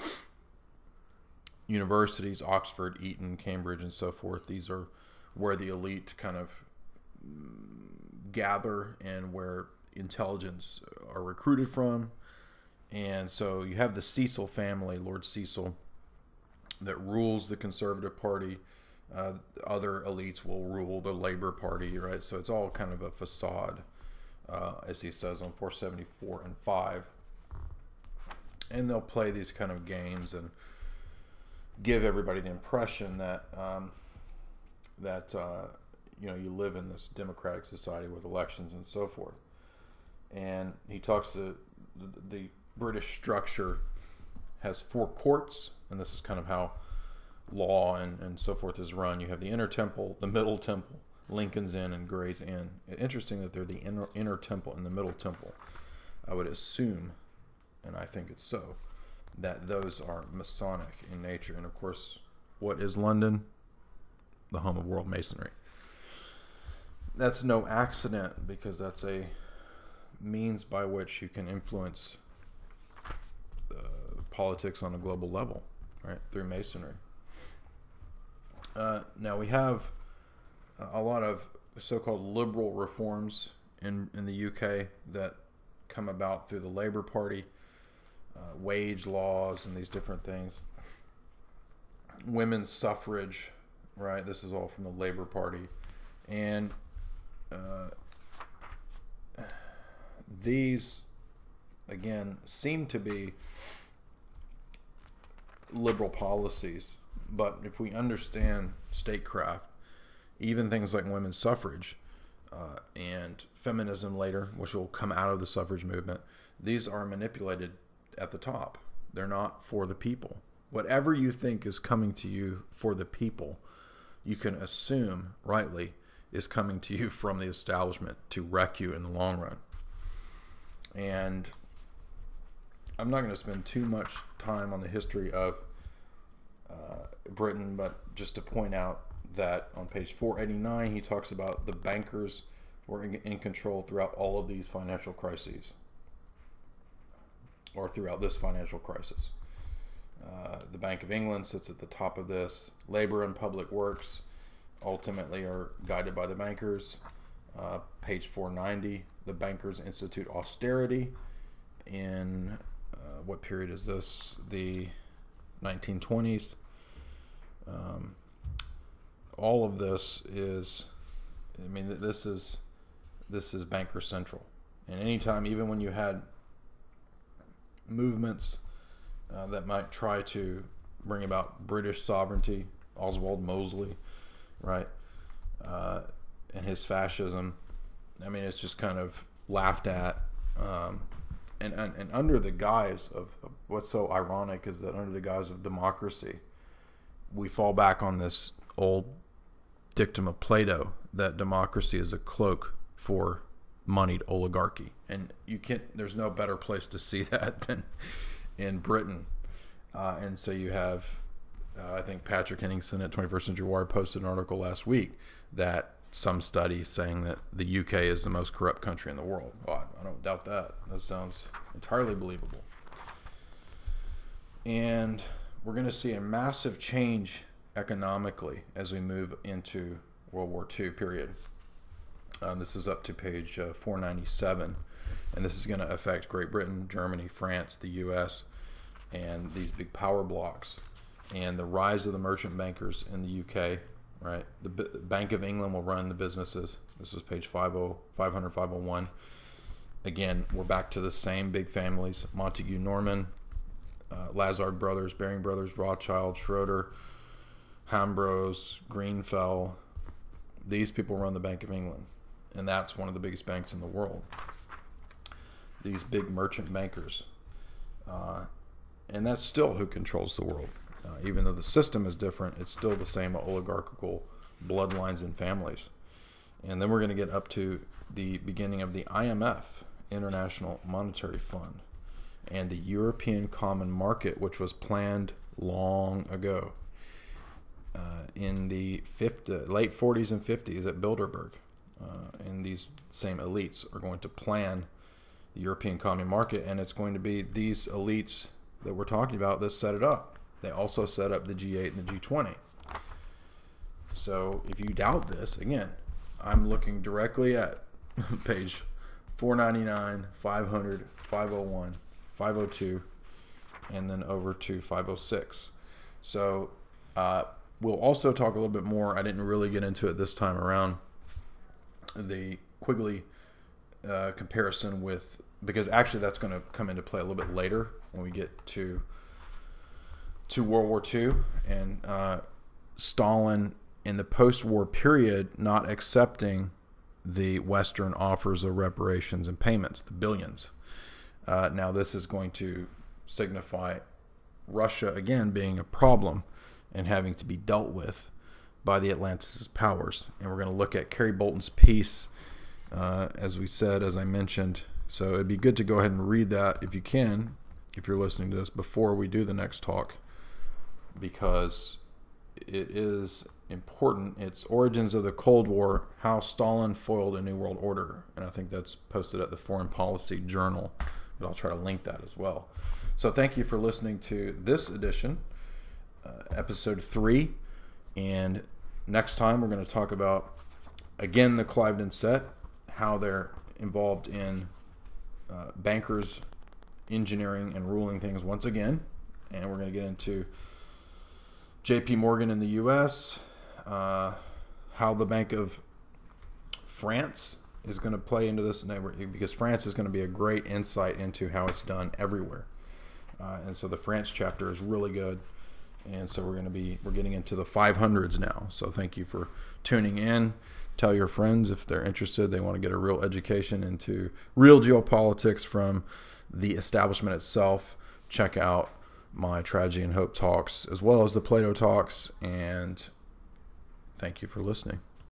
universities, Oxford, Eton, Cambridge, and so forth. These are where the elite kind of gather and where intelligence are recruited from. And so you have the Cecil family, Lord Cecil, that rules the Conservative Party. Other elites will rule the Labor Party, right? So it's all kind of a facade, as he says on 474 and 5. And they'll play these kind of games and give everybody the impression that you live in this democratic society with elections and so forth. And he talks to the British structure has 4 courts, and this is kind of how law and so forth is run. You have the Inner Temple, the Middle Temple, Lincoln's Inn, and Gray's Inn. Interesting that they're the inner temple and the Middle Temple. I would assume, and I think it's so, that those are Masonic in nature. And of course, what is London? The home of world masonry. That's no accident, because that's a means by which you can influence politics on a global level, right, through masonry. Now we have a lot of so-called liberal reforms in the UK that come about through the Labour Party, wage laws and these different things. Women's suffrage, right? This is all from the Labour Party. And these, again, seem to be liberal policies. But if we understand statecraft, even things like women's suffrage and feminism later, which will come out of the suffrage movement, these are manipulated at the top. They're not for the people. Whatever you think is coming to you for the people, you can assume, rightly, is coming to you from the establishment to wreck you in the long run. And I'm not going to spend too much time on the history of Britain, but just to point out that on page 489, he talks about the bankers were in control throughout all of these financial crises, or throughout this financial crisis. The Bank of England sits at the top of this. Labor and Public Works ultimately are guided by the bankers. Page 490, the bankers institute austerity in what period is this? The 1920s. All of this is, I mean, this is banker central. And anytime, even when you had movements that might try to bring about British sovereignty, Oswald Mosley, right, and his fascism, I mean, it's just kind of laughed at. And under the guise of what's so ironic is that under the guise of democracy, we fall back on this old dictum of Plato that democracy is a cloak for moneyed oligarchy. And there's no better place to see that than in Britain. And so you have, I think Patrick Henningsen at 21st Century Wire posted an article last week that some studies saying that the UK is the most corrupt country in the world. Well, I don't doubt that. That sounds entirely believable. And we're going to see a massive change economically as we move into World War II period. This is up to page 497, and this is going to affect Great Britain, Germany, France, the US, and these big power blocks, and the rise of the merchant bankers in the UK, right? The Bank of England will run the businesses. This is page 500, 501. Again, we're back to the same big families: Montague Norman, Lazard brothers, Baring brothers, Rothschild, Schroeder, Hambros, Greenfell. These people run the Bank of England, and that's one of the biggest banks in the world. These big merchant bankers, and that's still who controls the world. Even though the system is different, it's still the same oligarchical bloodlines and families. And then we're going to get up to the beginning of the IMF, International Monetary Fund, and the European Common Market, which was planned long ago in the late 40s and 50s at Bilderberg. And these same elites are going to plan the European Common Market, and it's going to be these elites that we're talking about that set it up. They also set up the G8 and the G20. So if you doubt this, again, I'm looking directly at page 499, 500, 501, 502, and then over to 506. So we'll also talk a little bit more. I didn't really get into it this time around. The Quigley comparison with, because actually that's going to come into play a little bit later when we get to World War II and Stalin in the post-war period not accepting the Western offers of reparations and payments, the billions. Now this is going to signify Russia again being a problem and having to be dealt with by the Atlanticist powers. And we're going to look at Kerry Bolton's piece, as we said, as I mentioned. So it'd be good to go ahead and read that if you can, if you're listening to this before we do the next talk, because it is important. It's Origins of the Cold War, How Stalin Foiled a New World Order. And I think that's posted at the Foreign Policy Journal, but I'll try to link that as well. So thank you for listening to this edition, episode 3. And next time we're going to talk about, again, the Cliveden set, how they're involved in bankers, engineering, and ruling things once again. And we're going to get into J.P. Morgan in the U.S., how the Bank of France is going to play into this, because France is going to be a great insight into how it's done everywhere. And so the France chapter is really good. And so we're getting into the 500s now. So thank you for tuning in. Tell your friends if they're interested, they want to get a real education into real geopolitics from the establishment itself. Check out my Tragedy and Hope talks as well as the Plato talks. And thank you for listening.